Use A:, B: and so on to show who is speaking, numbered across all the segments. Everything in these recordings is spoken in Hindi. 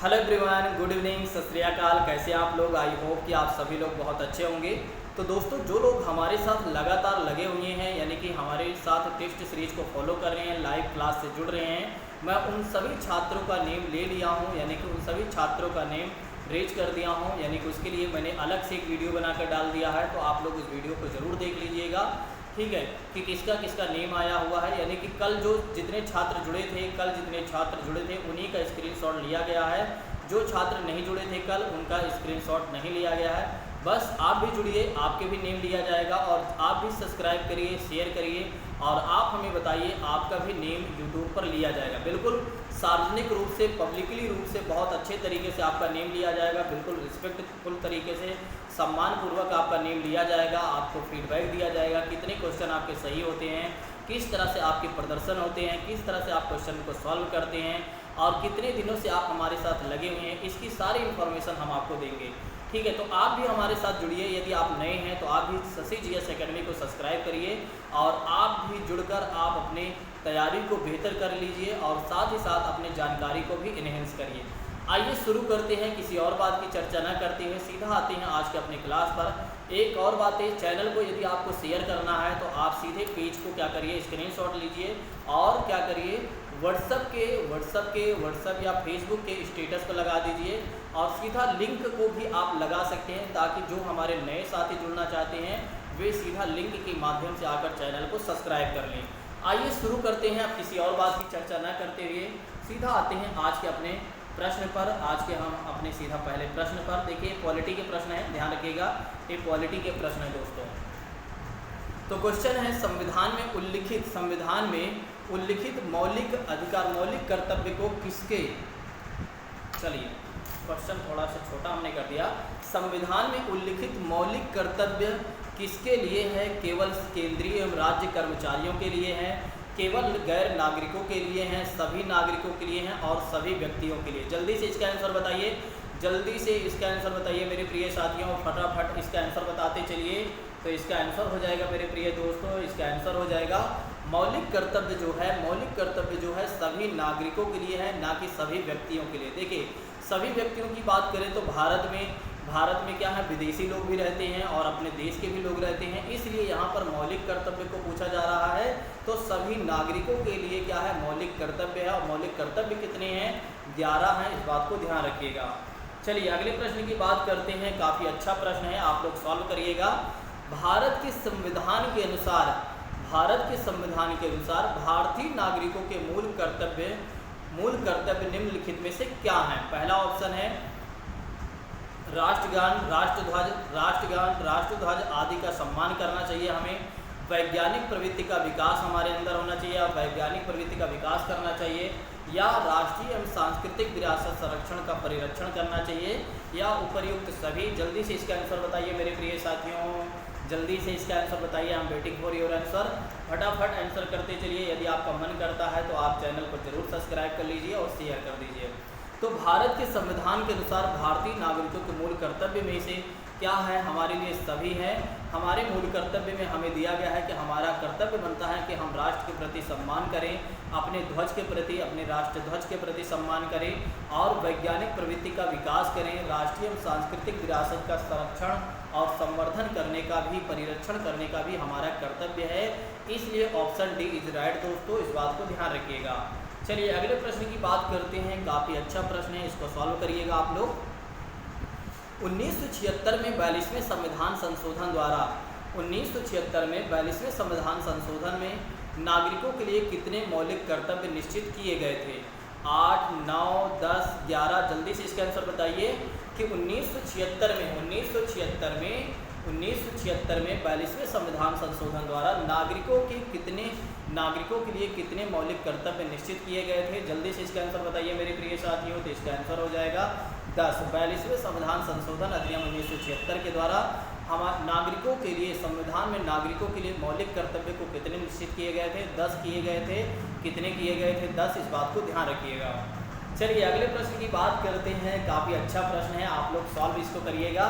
A: हेलो एवरीवन, गुड इवनिंग, सत श्री अकाल। कैसे हैं आप लोग? आई होप कि आप सभी लोग बहुत अच्छे होंगे। तो दोस्तों, जो लोग हमारे साथ लगातार लगे हुए हैं, यानी कि हमारे साथ टेस्ट सीरीज को फॉलो कर रहे हैं, लाइव क्लास से जुड़ रहे हैं, मैं उन सभी छात्रों का नेम ले लिया हूं, यानी कि उन सभी छात्रों का नेम रेज कर दिया हूं, यानी कि उसके लिए मैंने अलग से एक वीडियो बनाकर डाल दिया है। तो आप लोग उस वीडियो को ज़रूर देख लीजिएगा, ठीक है, कि किसका किसका नेम आया हुआ है। यानी कि कल जो जितने छात्र जुड़े थे, उन्हीं का स्क्रीनशॉट लिया गया है। जो छात्र नहीं जुड़े थे कल, उनका स्क्रीनशॉट नहीं लिया गया है। बस आप भी जुड़िए, आपके भी नेम लिया जाएगा, और आप भी सब्सक्राइब करिए, शेयर करिए, और आप हमें बताइए आपका भी नेम यूट्यूब पर लिया जाएगा। बिल्कुल सार्वजनिक रूप से, पब्लिकली रूप से, बहुत अच्छे तरीके से आपका नेम लिया जाएगा। बिल्कुल रिस्पेक्टफुल तरीके से, सम्मानपूर्वक आपका नेम लिया जाएगा। आपको फीडबैक दिया जाएगा, कितने क्वेश्चन आपके सही होते हैं, किस तरह से आपके प्रदर्शन होते हैं, किस तरह से आप क्वेश्चन को सॉल्व करते हैं, और कितने दिनों से आप हमारे साथ लगे हुए हैं, इसकी सारी इन्फॉर्मेशन हम आपको देंगे। ठीक है, तो आप भी हमारे साथ जुड़िए। यदि आप नए हैं तो आप भी शशि जीएस एकेडमी को सब्सक्राइब करिए, और आप भी जुड़कर आप अपने तैयारी को बेहतर कर लीजिए, और साथ ही साथ अपने जानकारी को भी इन्हेंस करिए। आइए शुरू करते हैं, किसी और बात की चर्चा न करते हुए सीधा आते हैं आज के अपने क्लास पर। एक और बात है, चैनल को यदि आपको शेयर करना है तो आप सीधे पेज को क्या करिए, स्क्रीनशॉट लीजिए, और क्या करिए, व्हाट्सअप या फेसबुक के स्टेटस पर लगा दीजिए, और सीधा लिंक को भी आप लगा सकते हैं, ताकि जो हमारे नए साथी जुड़ना चाहते हैं वे सीधा लिंक के माध्यम से आकर चैनल को सब्सक्राइब कर लें। आइए शुरू करते हैं, अब किसी और बात की चर्चा न करते हुए सीधा आते हैं आज के अपने प्रश्न पर। आज के हम अपने सीधा पहले प्रश्न पर देखिए, पॉलिटी के प्रश्न है, ध्यान रखिएगा, ये पॉलिटी के प्रश्न है दोस्तों। तो क्वेश्चन है, संविधान में उल्लिखित मौलिक अधिकार, मौलिक कर्तव्य को किसके, चलिए क्वेश्चन थोड़ा सा छोटा हमने कर दिया। संविधान में उल्लिखित मौलिक कर्तव्य किसके लिए है? केवल केंद्रीय एवं राज्य कर्मचारियों के लिए है, केवल गैर नागरिकों के लिए हैं, सभी नागरिकों के लिए हैं, और सभी व्यक्तियों के लिए। जल्दी से इसका आंसर बताइए, जल्दी से इसका आंसर बताइए मेरे प्रिय साथियों, फटाफट इसका आंसर बताते चलिए। तो इसका आंसर हो जाएगा मेरे प्रिय दोस्तों, इसका आंसर हो जाएगा मौलिक कर्तव्य जो है सभी नागरिकों के लिए है, ना कि सभी व्यक्तियों के लिए। देखिए, सभी व्यक्तियों की बात करें तो भारत में क्या है, विदेशी लोग भी रहते हैं और अपने देश के भी लोग रहते हैं, इसलिए यहाँ पर मौलिक कर्तव्य को पूछा जा रहा है। तो सभी नागरिकों के लिए क्या है, मौलिक कर्तव्य है, और मौलिक कर्तव्य कितने हैं? 11 हैं, इस बात को ध्यान रखिएगा। चलिए अगले प्रश्न की बात करते हैं, काफ़ी अच्छा प्रश्न है, आप लोग सॉल्व करिएगा। भारत के संविधान के अनुसार भारतीय नागरिकों के मूल कर्तव्य निम्नलिखित में से क्या है? पहला ऑप्शन है राष्ट्रगान, राष्ट्रध्वज आदि का सम्मान करना चाहिए हमें। वैज्ञानिक प्रवृत्ति का विकास हमारे अंदर होना चाहिए, या वैज्ञानिक प्रवृत्ति का विकास करना चाहिए, या राष्ट्रीय एवं सांस्कृतिक विरासत संरक्षण का परिरक्षण करना चाहिए, या उपर्युक्त सभी। जल्दी से इसका आंसर बताइए मेरे प्रिय साथियों, जल्दी से इसका आंसर बताइए। I am waiting for your answer, फटाफट आंसर करते चलिए। यदि आपका मन करता है तो आप चैनल को जरूर सब्सक्राइब कर लीजिए और शेयर कर दीजिए। तो भारत के संविधान के अनुसार भारतीय नागरिकों के मूल कर्तव्य में से क्या है? हमारे लिए सभी है। हमारे मूल कर्तव्य में हमें दिया गया है कि हमारा कर्तव्य बनता है कि हम राष्ट्र के प्रति सम्मान करें, अपने ध्वज के प्रति, अपने राष्ट्र ध्वज के प्रति सम्मान करें, और वैज्ञानिक प्रवृत्ति का विकास करें, राष्ट्रीय एवं सांस्कृतिक विरासत का संरक्षण और संवर्धन करने का भी, परिरक्षण करने का भी हमारा कर्तव्य है। इसलिए ऑप्शन डी इज राइट दोस्तों, इस बात को ध्यान रखिएगा। चलिए अगले प्रश्न की बात करते हैं, काफ़ी अच्छा प्रश्न है, इसको सॉल्व करिएगा आप लोग। 1976 में 42वें संविधान संशोधन में नागरिकों के लिए कितने मौलिक कर्तव्य निश्चित किए गए थे? 8, 9, 10, 11। जल्दी से इसका आंसर बताइए कि 1976 में 42वें संविधान संशोधन द्वारा नागरिकों के लिए कितने मौलिक कर्तव्य निश्चित किए गए थे? जल्दी से इसका आंसर बताइए मेरे प्रिय साथियों। तो इसका आंसर हो जाएगा 10। 42वें संविधान संशोधन अधिनियम 1976 के द्वारा हमारे नागरिकों के लिए, संविधान में नागरिकों के लिए मौलिक कर्तव्य को कितने निश्चित किए गए थे? 10 किए गए थे। कितने किए गए थे? 10, इस बात को ध्यान रखिएगा। चलिए अगले प्रश्न की बात करते हैं, काफ़ी अच्छा प्रश्न है, आप लोग सॉल्व इसको करिएगा,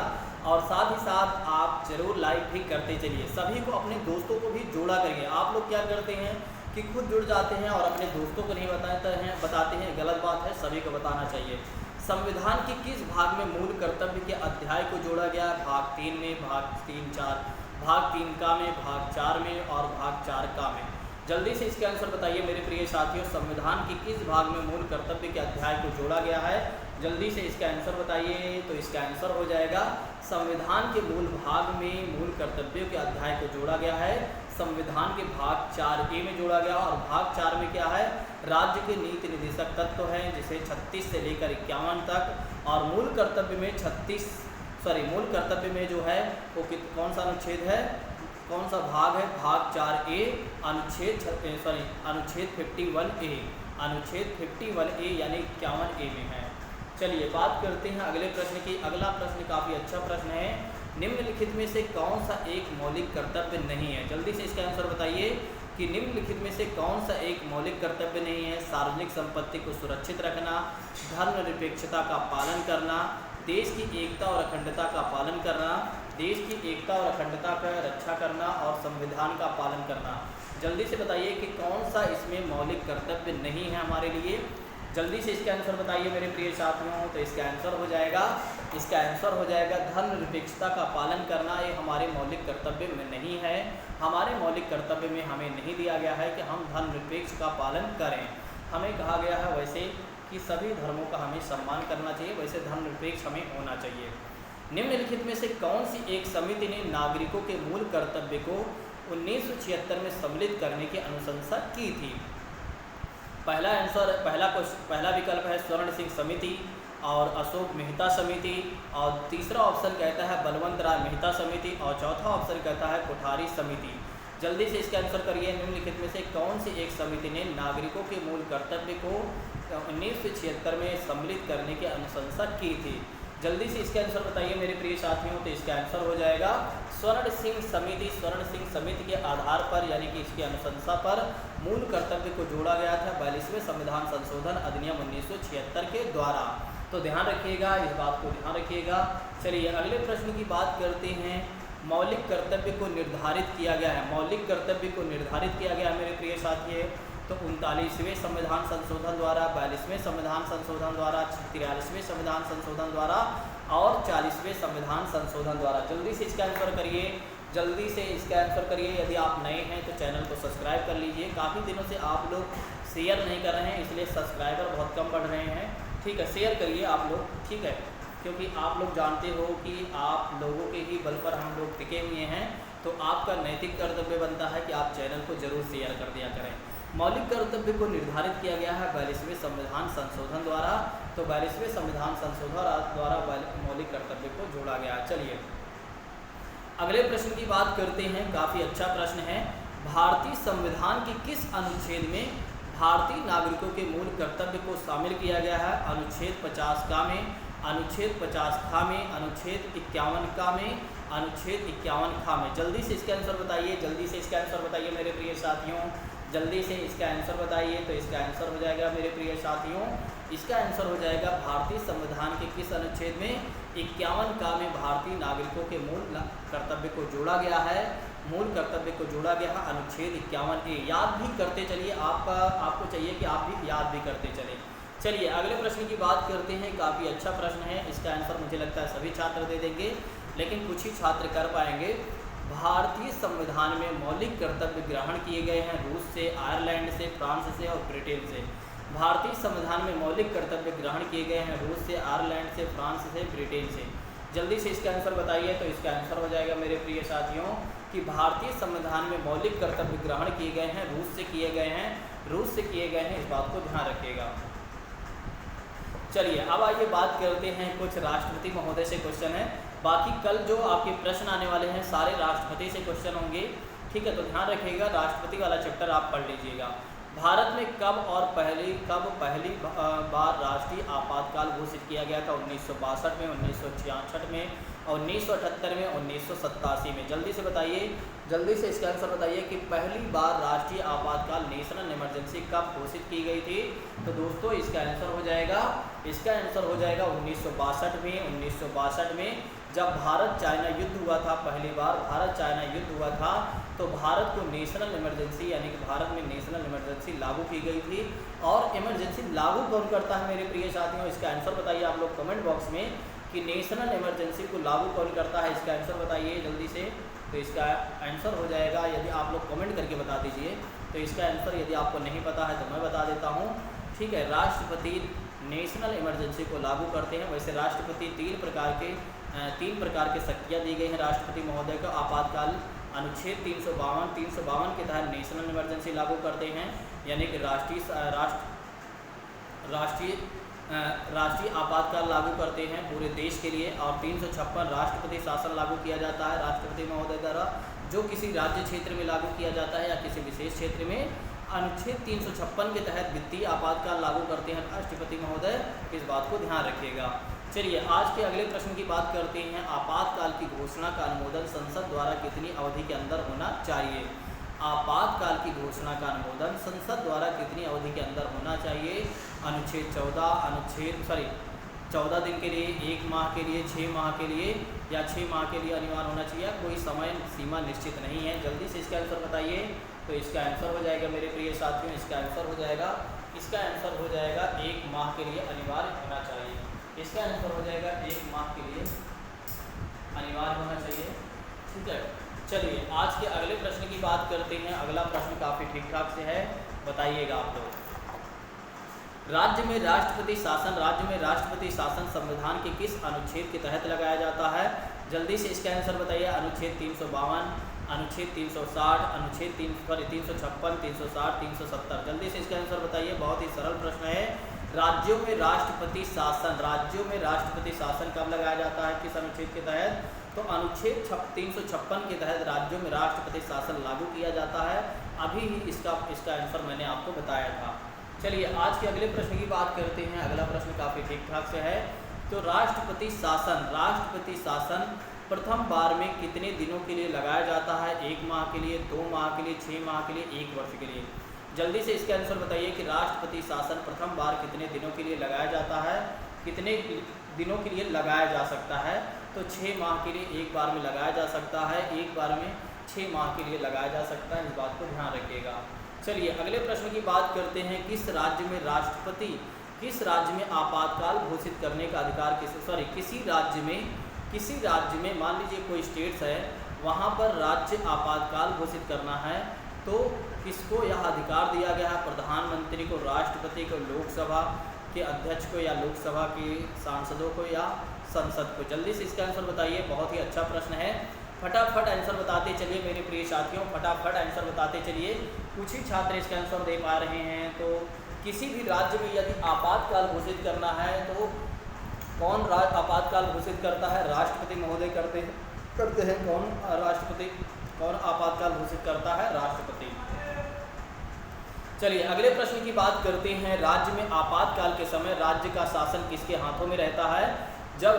A: और साथ ही साथ आप जरूर लाइक भी करते चलिए। सभी को, अपने दोस्तों को भी जोड़ा करिए। आप लोग क्या करते हैं कि खुद जुड़ जाते हैं और अपने दोस्तों को नहीं बताते हैं, गलत बात है, सभी को बताना चाहिए। संविधान के किस भाग में मूल कर्तव्य के अध्याय को जोड़ा गया है? भाग 3 में, भाग 3 4, भाग 3 का में, भाग 4 में और भाग 4 का में। जल्दी से इसके आंसर बताइए मेरे प्रिय साथियों, संविधान के किस भाग में मूल कर्तव्य के अध्याय को जोड़ा गया है? जल्दी से इसका आंसर बताइए। तो इसका आंसर हो जाएगा संविधान के मूल भाग में मूल कर्तव्यों के अध्याय को जोड़ा गया है, संविधान के भाग 4A में जोड़ा गया। और भाग 4 में क्या है? राज्य के नीति निर्देशक तत्व हैं, जिसे 36 से लेकर 51 तक। और मूल कर्तव्य में मूल कर्तव्य में जो है वो कौन सा अनुच्छेद है, कौन सा भाग है? भाग 4A अनुच्छेद 51A, अनुच्छेद 51A यानी 51A में है। चलिए बात करते हैं अगले प्रश्न की। अगला प्रश्न काफ़ी अच्छा प्रश्न है। निम्नलिखित में से कौन सा एक मौलिक कर्तव्य नहीं है? जल्दी से इसका आंसर बताइए कि निम्नलिखित में से कौन सा एक मौलिक कर्तव्य नहीं है? सार्वजनिक संपत्ति को सुरक्षित रखना, धर्मनिरपेक्षता का पालन करना, देश की एकता और अखंडता का पालन करना, देश की एकता और अखंडता का रक्षा करना और संविधान का पालन करना। जल्दी से बताइए कि कौन सा इसमें मौलिक कर्तव्य नहीं है हमारे लिए। जल्दी से इसका आंसर बताइए मेरे प्रिय साथियों। तो इसका आंसर हो जाएगा धर्मनिरपेक्षता का पालन करना। ये हमारे मौलिक कर्तव्य में नहीं है। हमारे मौलिक कर्तव्य में हमें नहीं दिया गया है कि हम धर्मनिरपेक्ष का पालन करें। हमें कहा गया है वैसे कि सभी धर्मों का हमें सम्मान करना चाहिए, वैसे धर्मनिरपेक्ष हमें होना चाहिए। निम्नलिखित में से कौन सी एक समिति ने नागरिकों के मूल कर्तव्य को 1976 में सम्मिलित करने की अनुशंसा की थी? पहला विकल्प है स्वर्ण सिंह समिति और अशोक मेहता समिति, और तीसरा ऑप्शन कहता है बलवंत राय मेहता समिति, और चौथा ऑप्शन कहता है कोठारी समिति। जल्दी से इसका आंसर करिए। निम्नलिखित में से कौन सी एक समिति ने नागरिकों के मूल कर्तव्य को 1976 में सम्मिलित करने की अनुशंसा की थी? जल्दी से इसका आंसर बताइए मेरे प्रिय साथियों। तो इसका आंसर हो जाएगा स्वर्ण सिंह समिति। स्वर्ण सिंह समिति के आधार पर यानी कि इसकी अनुशंसा पर मूल कर्तव्य को जोड़ा गया था 42वें संविधान संशोधन अधिनियम 1976 के द्वारा। तो ध्यान रखिएगा, इस बात को ध्यान रखिएगा। चलिए अगले प्रश्न की बात करते हैं। मौलिक कर्तव्य को निर्धारित किया गया है, मौलिक कर्तव्य को निर्धारित किया गया है मेरे प्रिय साथियों। तो 39वें संविधान संशोधन द्वारा, 42वें संविधान संशोधन द्वारा, 43वें संविधान संशोधन द्वारा और 40वें संविधान संशोधन द्वारा। जल्दी से इसका आंसर करिए, जल्दी से इसका आंसर करिए। यदि आप नए हैं तो चैनल को सब्सक्राइब कर लीजिए। काफ़ी दिनों से आप लोग शेयर नहीं कर रहे हैं, इसलिए सब्सक्राइबर बहुत कम बढ़ रहे हैं। ठीक है, शेयर करिए आप लोग, ठीक है, क्योंकि आप लोग जानते हो कि आप लोगों के ही बल पर हम लोग टिके हुए हैं। तो आपका नैतिक कर्तव्य बनता है कि आप चैनल को जरूर शेयर कर दिया करें। मौलिक कर्तव्य को निर्धारित किया गया है 42वें संविधान संशोधन द्वारा। तो 42वें संविधान संशोधन द्वारा मौलिक कर्तव्य को जोड़ा गया। चलिए अगले प्रश्न की बात करते हैं। काफ़ी अच्छा प्रश्न है। भारतीय संविधान के किस अनुच्छेद में भारतीय नागरिकों के मूल कर्तव्य को शामिल किया गया है? अनुच्छेद 50 का में, अनुच्छेद 50 खा में, अनुच्छेद 51 का में, अनुच्छेद 51 खा में। जल्दी से इसका आंसर बताइए, जल्दी से इसका आंसर बताइए मेरे प्रिय साथियों, जल्दी से इसका आंसर बताइए। तो इसका आंसर हो जाएगा मेरे प्रिय साथियों, इसका आंसर हो जाएगा भारतीय संविधान के किस अनुच्छेद में? 51 का में भारतीय नागरिकों के मूल कर्तव्य को जोड़ा गया है, मूल कर्तव्य को जोड़ा गया है अनुच्छेद 51A। याद भी करते चलिए, आपको चाहिए कि आप भी याद भी करते चले। चलिए अगले प्रश्न की बात करते हैं। काफ़ी अच्छा प्रश्न है, इसका आंसर मुझे लगता है सभी छात्र दे देंगे, लेकिन कुछ ही छात्र कर पाएंगे। भारतीय संविधान में मौलिक कर्तव्य ग्रहण किए गए हैं रूस से, आयरलैंड से, फ्रांस से और ब्रिटेन से। भारतीय संविधान में मौलिक कर्तव्य ग्रहण किए गए हैं रूस से, आयरलैंड से, फ्रांस से, ब्रिटेन से। जल्दी से इसका आंसर बताइए। तो इसका आंसर हो जाएगा मेरे प्रिय साथियों कि भारतीय संविधान में मौलिक कर्तव्य ग्रहण किए गए हैं रूस से किए गए हैं, रूस से किए गए हैं, इस बात को ध्यान रखिएगा। चलिए अब आइए बात करते हैं, कुछ राष्ट्रपति महोदय से क्वेश्चन है। बाकी कल जो आपके प्रश्न आने वाले हैं सारे राष्ट्रपति से क्वेश्चन होंगे, ठीक है, तो ध्यान रखिएगा, राष्ट्रपति वाला चैप्टर आप पढ़ लीजिएगा। भारत में कब पहली बार राष्ट्रीय आपातकाल घोषित किया गया था? 1962 में, 1966 में, 1978 में, 1987 में। जल्दी से बताइए, जल्दी से इसका आंसर बताइए कि पहली बार राष्ट्रीय आपातकाल नेशनल इमरजेंसी कब घोषित की गई थी? तो दोस्तों इसका आंसर हो जाएगा इसका आंसर हो जाएगा 1962 में। 1962 में जब भारत चाइना युद्ध हुआ था, पहली बार भारत चाइना युद्ध हुआ था, तो भारत को नेशनल इमरजेंसी यानी कि भारत में नेशनल इमरजेंसी लागू की गई थी। और इमरजेंसी लागू कौन करता है मेरे प्रिय साथियों, इसका आंसर बताइए आप लोग कमेंट बॉक्स में कि नेशनल इमरजेंसी को लागू कौन करता है, इसका आंसर बताइए जल्दी से। तो इसका आंसर हो जाएगा, यदि आप लोग कमेंट करके बता दीजिए, तो इसका आंसर यदि आपको नहीं पता है तो मैं बता देता हूँ, ठीक है। राष्ट्रपति नेशनल इमरजेंसी को लागू करते हैं। वैसे राष्ट्रपति तीन प्रकार के शक्तियाँ दी गई हैं राष्ट्रपति महोदय को। आपातकाल अनुच्छेद 352 के तहत नेशनल इमरजेंसी लागू करते हैं, यानी कि राष्ट्रीय आपातकाल लागू करते हैं पूरे देश के लिए। और 356 राष्ट्रपति शासन लागू किया जाता है राष्ट्रपति महोदय द्वारा, जो किसी राज्य क्षेत्र में लागू किया जाता है या किसी विशेष क्षेत्र में। अनुच्छेद 356 के तहत वित्तीय आपातकाल लागू करते हैं राष्ट्रपति महोदय, इस बात को ध्यान रखिएगा। चलिए आज के अगले प्रश्न की बात करते हैं। आपातकाल की घोषणा का अनुमोदन संसद द्वारा कितनी अवधि के अंदर होना चाहिए? आपातकाल की घोषणा का अनुमोदन संसद द्वारा कितनी अवधि के अंदर होना चाहिए? अनुच्छेद 14 दिन के लिए, 1 माह के लिए, 6 माह के लिए या 6 माह के लिए अनिवार्य होना चाहिए। कोई समय सीमा निश्चित नहीं है। जल्दी से इसका आंसर बताइए। तो इसका आंसर हो जाएगा मेरे प्रिय साथियों, इसका आंसर हो जाएगा 1 माह के लिए अनिवार्य होना चाहिए। इसका आंसर हो जाएगा 1 माह के लिए अनिवार्य होना चाहिए, ठीक है। चलिए आज के अगले प्रश्न की बात करते हैं। अगला प्रश्न काफ़ी ठीक ठाक से है, बताइएगा आप लोग। राज्य में राष्ट्रपति शासन संविधान के किस अनुच्छेद के तहत लगाया जाता है? जल्दी से इसका आंसर बताइए। अनुच्छेद 352, अनुच्छेद 360, अनुच्छेद 356, 360, 370। जल्दी से इसका आंसर बताइए। बहुत ही सरल प्रश्न है। राज्यों में राष्ट्रपति शासन कब लगाया जाता है, किस अनुच्छेद के तहत? तो अनुच्छेद 356 के तहत राज्यों में राष्ट्रपति शासन लागू किया जाता है। अभी ही इसका आंसर मैंने आपको बताया था। चलिए आज के अगले प्रश्न की बात करते हैं। अगला प्रश्न काफ़ी ठीक ठाक से है। तो राष्ट्रपति शासन प्रथम बार में कितने दिनों के लिए लगाया जाता है? 1 माह के लिए, 2 माह के लिए, 6 माह के लिए, 1 वर्ष के लिए। जल्दी से इसका आंसर बताइए कि राष्ट्रपति शासन प्रथम बार कितने दिनों के लिए लगाया जाता है, कितने दिनों के लिए लगाया जा सकता है? तो 6 माह के लिए एक बार में लगाया जा सकता है, एक बार में 6 माह के लिए लगाया जा सकता है, इस बात को ध्यान रखिएगा। चलिए अगले प्रश्न की बात करते हैं। किस राज्य में आपातकाल घोषित करने का अधिकार किसी राज्य में मान लीजिए कोई स्टेट्स है, वहाँ पर राज्य आपातकाल घोषित करना है, तो किसको यह अधिकार दिया गया है? प्रधानमंत्री को, राष्ट्रपति को, लोकसभा के अध्यक्ष को, या लोकसभा के सांसदों को, या संसद को? जल्दी से इसका आंसर बताइए। बहुत ही अच्छा प्रश्न है, फटाफट आंसर बताते चलिए मेरे प्रिय साथियों, फटाफट आंसर बताते चलिए। कुछ ही छात्र इसका आंसर दे पा रहे हैं। तो किसी भी राज्य में यदि आपातकाल घोषित करना है तो कौन आपातकाल घोषित करता है? राष्ट्रपति महोदय करते हैं। कौन आपातकाल घोषित करता है? राष्ट्रपति। चलिए अगले प्रश्न की बात करते हैं। राज्य में आपातकाल के समय राज्य का शासन किसके हाथों में रहता है? जब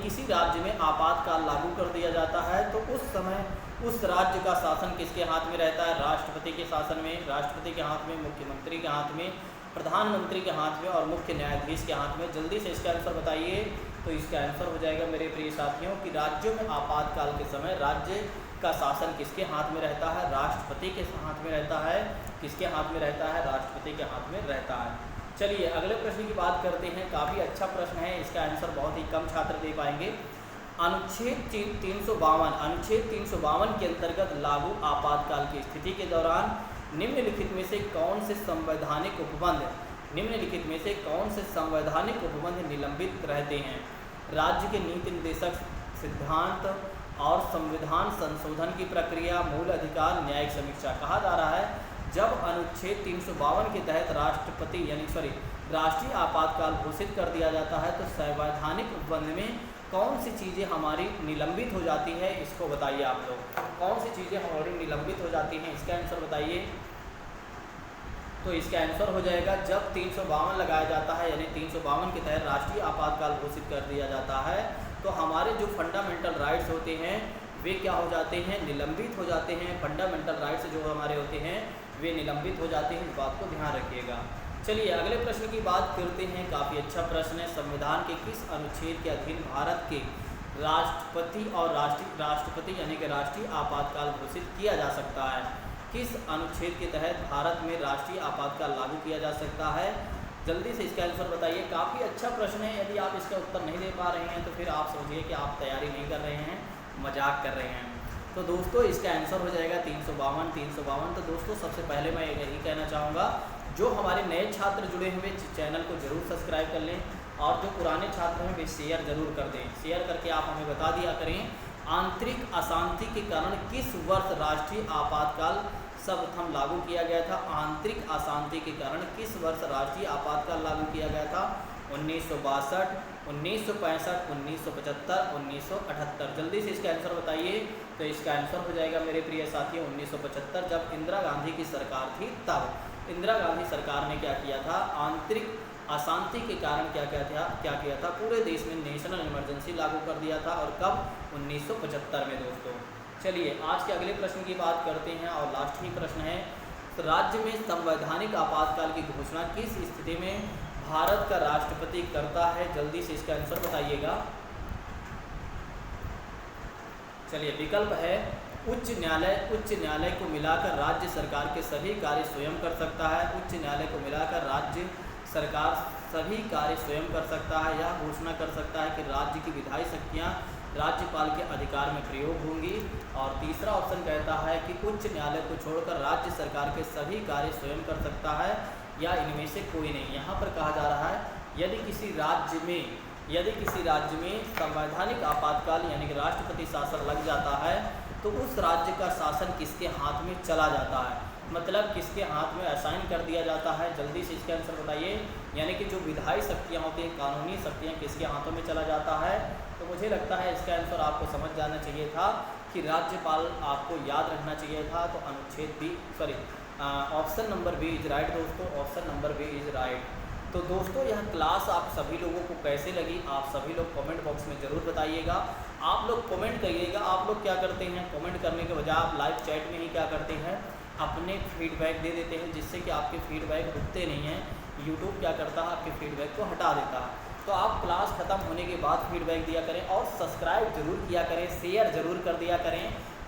A: किसी राज्य में आपातकाल लागू कर दिया जाता है तो उस समय उस राज्य का शासन किसके हाथ में रहता है? राष्ट्रपति के शासन में, राष्ट्रपति के हाथ में, मुख्यमंत्री के हाथ में, प्रधानमंत्री के हाथ में और मुख्य न्यायाधीश के हाथ में। जल्दी से इसका आंसर बताइए। तो इसका आंसर हो जाएगा मेरे प्रिय साथियों कि राज्यों में आपातकाल के समय राज्य का शासन किसके हाथ में रहता है? राष्ट्रपति के हाथ में रहता है। किसके हाथ में रहता है? राष्ट्रपति के हाथ में रहता है। चलिए अगले प्रश्न की बात करते हैं। काफ़ी अच्छा प्रश्न है, इसका आंसर बहुत ही कम छात्र दे पाएंगे। अनुच्छेद 352 के अंतर्गत लागू आपातकाल की स्थिति के दौरान निम्नलिखित में से कौन से संवैधानिक उपबंध निलंबित रहते हैं? राज्य के नीति निर्देशक सिद्धांत और संविधान संशोधन की प्रक्रिया, मूल अधिकार, न्यायिक समीक्षा। कहा जा रहा है जब अनुच्छेद 352 के तहत राष्ट्रीय आपातकाल घोषित कर दिया जाता है तो संवैधानिक उपबंध में कौन सी चीज़ें हमारी निलंबित हो जाती है, इसको बताइए आप लोग। कौन सी चीज़ें हमारी निलंबित हो जाती हैं, इसका आंसर बताइए। तो इसका आंसर हो जाएगा जब 352 लगाया जाता है, यानी 352 के तहत राष्ट्रीय आपातकाल घोषित कर दिया जाता है तो हमारे जो फंडामेंटल राइट्स होते हैं वे क्या हो जाते हैं? निलंबित हो जाते हैं। फंडामेंटल राइट्स जो हमारे होते हैं वे निलंबित हो जाते हैं, इस बात को ध्यान रखिएगा। चलिए अगले प्रश्न की बात करते हैं। काफ़ी अच्छा प्रश्न है। संविधान के किस अनुच्छेद के अधीन भारत के राष्ट्रपति और राष्ट्रपति यानी कि राष्ट्रीय आपातकाल घोषित किया जा सकता है? किस अनुच्छेद के तहत भारत में राष्ट्रीय आपातकाल लागू किया जा सकता है? जल्दी से इसका आंसर बताइए। काफ़ी अच्छा प्रश्न है। यदि आप इसका उत्तर नहीं दे पा रहे हैं तो फिर आप समझिए कि आप तैयारी नहीं कर रहे हैं, मजाक कर रहे हैं। तो दोस्तों इसका आंसर हो जाएगा 352। तो दोस्तों सबसे पहले मैं यही कहना चाहूँगा, जो हमारे नए छात्र जुड़े हुए चैनल को जरूर सब्सक्राइब कर लें और जो पुराने छात्र हैं वे शेयर जरूर कर दें। शेयर करके आप हमें बता दिया करें, आंतरिक अशांति के कारण किस वर्ष राष्ट्रीय आपातकाल सर्वप्रथम लागू किया गया था? आंतरिक अशांति के कारण किस वर्ष राष्ट्रीय आपातकाल लागू किया गया था? 1962, 1965, 1975, 1978। जल्दी से इसका आंसर बताइए। तो इसका आंसर हो जाएगा मेरे प्रिय साथियों 1975, जब इंदिरा गांधी की सरकार थी तब। इंदिरा गांधी सरकार ने क्या किया था? आंतरिक अशांति के कारण क्या किया था? पूरे देश में नेशनल इमरजेंसी लागू कर दिया था। और कब? 1975 में दोस्तों। चलिए आज के अगले प्रश्न की बात करते हैं और लास्ट ही प्रश्न है, तो राज्य में संवैधानिक आपातकाल की घोषणा किस स्थिति में भारत का राष्ट्रपति करता है? जल्दी से इसका आंसर बताइएगा। चलिए विकल्प है उच्च न्यायालय को मिलाकर राज्य सरकार के सभी कार्य स्वयं कर सकता है। उच्च न्यायालय को मिलाकर राज्य सरकार सभी कार्य स्वयं कर सकता है। यह घोषणा कर सकता है कि राज्य की विधायी शक्तियाँ राज्यपाल के अधिकार में प्रयोग होंगी। और तीसरा ऑप्शन कहता है कि उच्च न्यायालय को छोड़कर राज्य सरकार के सभी कार्य स्वयं कर सकता है, या इनमें से कोई नहीं। यहाँ पर कहा जा रहा है यदि किसी राज्य में संवैधानिक आपातकाल यानी कि राष्ट्रपति शासन लग जाता है तो उस राज्य का शासन किसके हाथ में चला जाता है? मतलब किसके हाथ में असाइन कर दिया जाता है? जल्दी से इसका आंसर बताइए। यानी कि जो विधायी शक्तियाँ होती हैं, कानूनी शक्तियाँ किसके हाथों में चला जाता है? तो मुझे लगता है इसका आंसर आपको समझ जाना चाहिए था कि राज्यपाल आपको याद रखना चाहिए था। तो option number B is right दोस्तों। Option number B is right. तो दोस्तों यह क्लास आप सभी लोगों को कैसे लगी आप सभी लोग कमेंट बॉक्स में ज़रूर बताइएगा। आप लोग कमेंट करिएगा। आप लोग क्या करते हैं, कमेंट करने के बजाय आप लाइव चैट में ही क्या करते हैं, अपने फीडबैक दे देते हैं, जिससे कि आपके फीडबैक रुकते नहीं हैं। यूट्यूब क्या करता है, आपके फीडबैक को हटा देता है। तो आप क्लास ख़त्म होने के बाद फीडबैक दिया करें और सब्सक्राइब जरूर किया करें, शेयर ज़रूर कर दिया करें।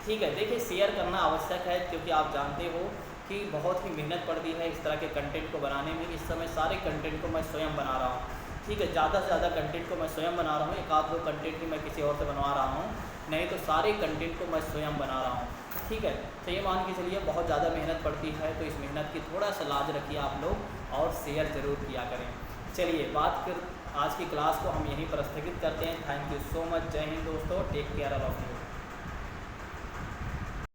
A: ठीक है, देखिए शेयर करना आवश्यक है क्योंकि आप जानते हो कि बहुत ही मेहनत पड़ती है इस तरह के कंटेंट को बनाने में। इस समय सारे कंटेंट को मैं स्वयं बना रहा हूँ। ठीक है, ज़्यादा से ज़्यादा कंटेंट को मैं स्वयं बना रहा हूँ। एक आध दो कंटेंट ही मैं किसी और से बनवा रहा हूँ, नहीं तो सारे कंटेंट को मैं स्वयं बना रहा हूँ। ठीक है, तो ये मान के चलिए बहुत ज़्यादा मेहनत पड़ती है, तो इस मेहनत की थोड़ा सा लाज रखिए आप लोग और शेयर ज़रूर किया करें। चलिए आज की क्लास को हम यहीं पर स्थगित करते हैं। Thank you so much. जय हिंद दोस्तों। Take care all of you.